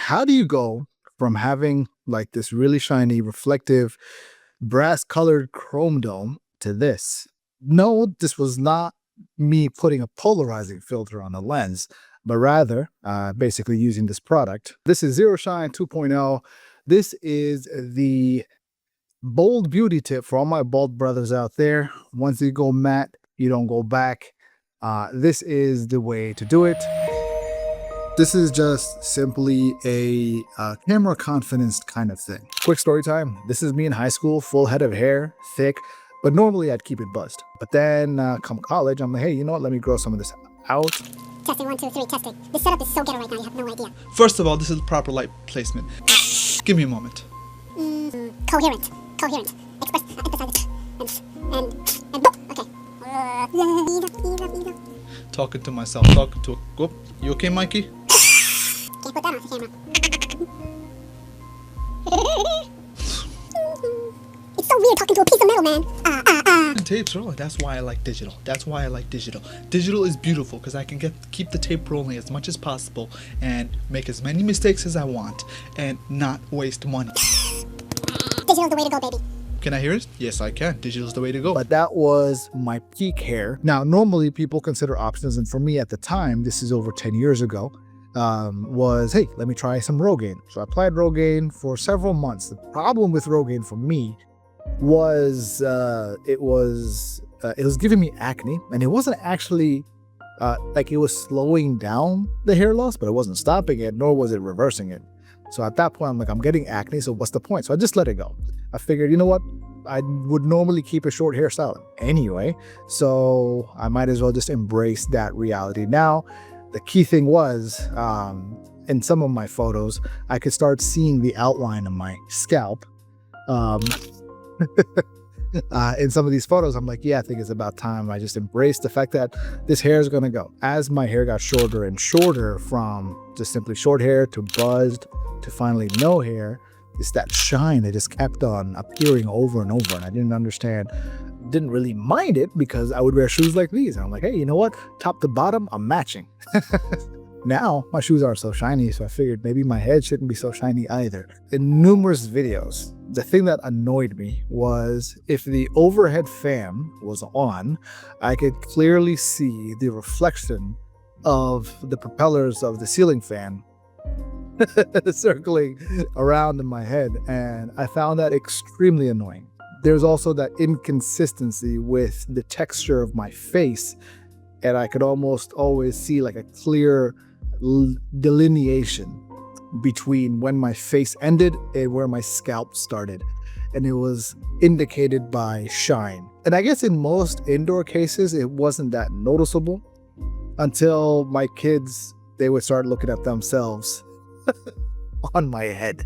how do you go from having like this really shiny, reflective, brass colored chrome dome to this? No, this was not me putting a polarizing filter on the lens, but rather basically using this product. This is Zero Shine 2.0. This is the bold beauty tip for all my bald brothers out there. Once you go matte, you don't go back. This is the way to do it. This is just simply a camera confidence kind of thing. Quick story time. This is me in high school, full head of hair, thick, but normally I'd keep it buzzed. But then come college, I'm like, hey, you know what? Let me grow some of this out. Testing, 1, 2, 3, testing. This setup is so ghetto right now, you have no idea. First of all, this is proper light placement. Give me a moment. Coherent. Express, emphasize, and boop. Okay. Talking to myself, talking to a... Whoop. You okay, Mikey? Can't put that on the camera. It's so weird talking to a piece of metal, man. And tapes rolling. That's why I like digital. Digital is beautiful because I can keep the tape rolling as much as possible and make as many mistakes as I want and not waste money. Digital's the way to go, baby. Can I hear it? Yes, I can. Digital's the way to go. But that was my peak hair. Now, normally people consider options, and for me at the time, this is over 10 years ago, was, hey, let me try some Rogaine. So I applied Rogaine for several months. The problem with Rogaine for me was it was giving me acne, and it wasn't actually like it was slowing down the hair loss, but it wasn't stopping it, nor was it reversing it. So at that point, I'm like, I'm getting acne, so what's the point? So I just let it go. I figured, you know what? I would normally keep a short hairstyle anyway, so I might as well just embrace that reality. Now, the key thing was, in some of my photos, I could start seeing the outline of my scalp. In some of these photos, I'm like, yeah, I think it's about time I just embrace the fact that this hair is going to go. As my hair got shorter and shorter, from just simply short hair to buzzed to finally no hair, it's that shine that just kept on appearing over and over. And I didn't understand, didn't really mind it because I would wear shoes like these. And I'm like, hey, you know what? Top to bottom, I'm matching. Now, my shoes aren't so shiny, so I figured maybe my head shouldn't be so shiny either. In numerous videos, the thing that annoyed me was if the overhead fan was on, I could clearly see the reflection of the propellers of the ceiling fan circling around in my head, and I found that extremely annoying. There's also that inconsistency with the texture of my face, and I could almost always see like a clear delineation between when my face ended and where my scalp started, and it was indicated by shine. And I guess in most indoor cases it wasn't that noticeable until my kids, they would start looking at themselves on my head,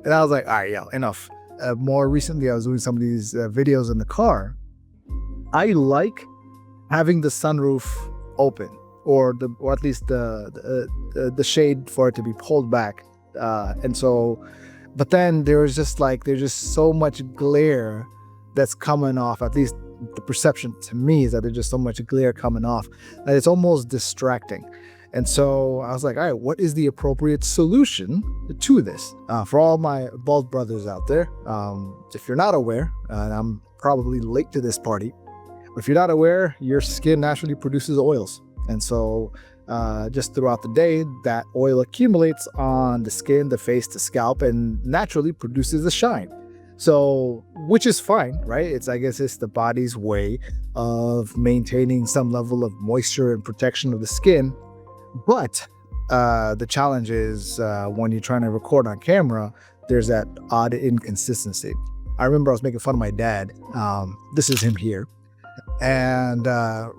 and I was like, all right, yo, enough. More recently I was doing some of these videos in the car. I like having the sunroof open, or at least the shade for it to be pulled back, and so, but then there's just so much glare that's coming off. At least the perception to me is that there's just so much glare coming off that it's almost distracting. And so I was like, all right, what is the appropriate solution to this? For all my bald brothers out there, if you're not aware, and I'm probably late to this party, but if you're not aware, your skin naturally produces oils. And so just throughout the day, that oil accumulates on the skin, the face, the scalp, and naturally produces a shine. So, which is fine, right? I guess it's the body's way of maintaining some level of moisture and protection of the skin. But the challenge is when you're trying to record on camera, there's that odd inconsistency. I remember I was making fun of my dad. This is him here. And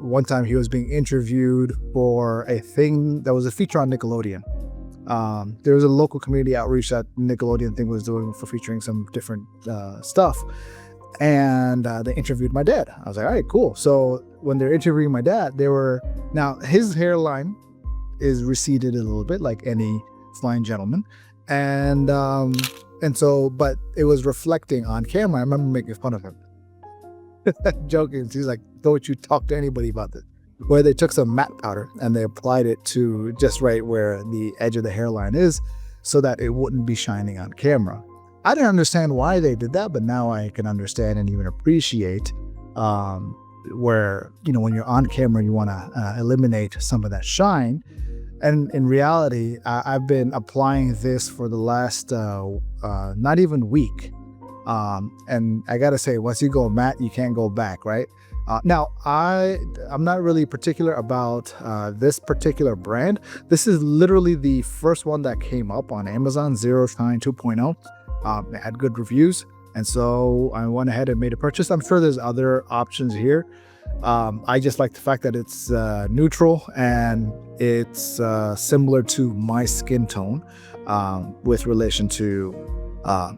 one time he was being interviewed for a thing that was a feature on Nickelodeon. There was a local community outreach that Nickelodeon thing was doing for featuring some different stuff. And they interviewed my dad. I was like, all right, cool. So when they're interviewing my dad, now his hairline is receded a little bit like any fine gentleman. And so, but it was reflecting on camera. I remember making fun of him. Joking. He's like, don't you talk to anybody about this. Where they took some matte powder and they applied it to just right where the edge of the hairline is. so that it wouldn't be shining on camera. I didn't understand why they did that, but now I can understand and even appreciate where, when you're on camera, you want to eliminate some of that shine. And in reality, I've been applying this for the last not even week. And I gotta say, once you go matte, you can't go back, right? Now, I'm not really particular about this particular brand. This is literally the first one that came up on Amazon, Zero Shine 2.0. It had good reviews, and so I went ahead and made a purchase. I'm sure there's other options here. I just like the fact that it's neutral and it's similar to my skin tone with relation to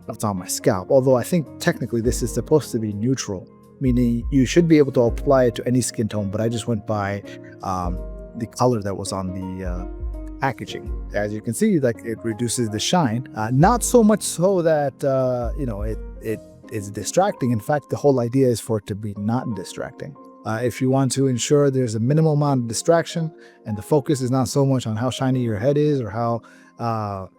what's on my scalp. Although I think technically this is supposed to be neutral, meaning you should be able to apply it to any skin tone, but I just went by the color that was on the packaging. As you can see, like, it reduces the shine, not so much so that it is distracting. In fact, the whole idea is for it to be not distracting. If you want to ensure there's a minimal amount of distraction and the focus is not so much on how shiny your head is or how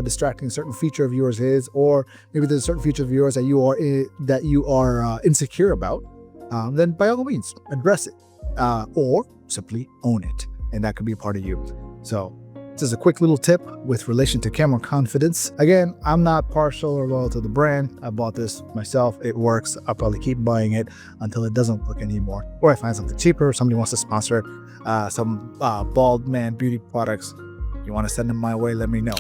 distracting a certain feature of yours is, or maybe there's a certain feature of yours that you are insecure about, then by all means address it, or simply own it, and that could be a part of you. So this is a quick little tip with relation to camera confidence. Again, I'm not partial or loyal to the brand. I bought this myself. It works. I'll probably keep buying it until it doesn't work anymore, or I find something cheaper. Somebody wants to sponsor some bald man beauty products. You want to send them my way, let me know.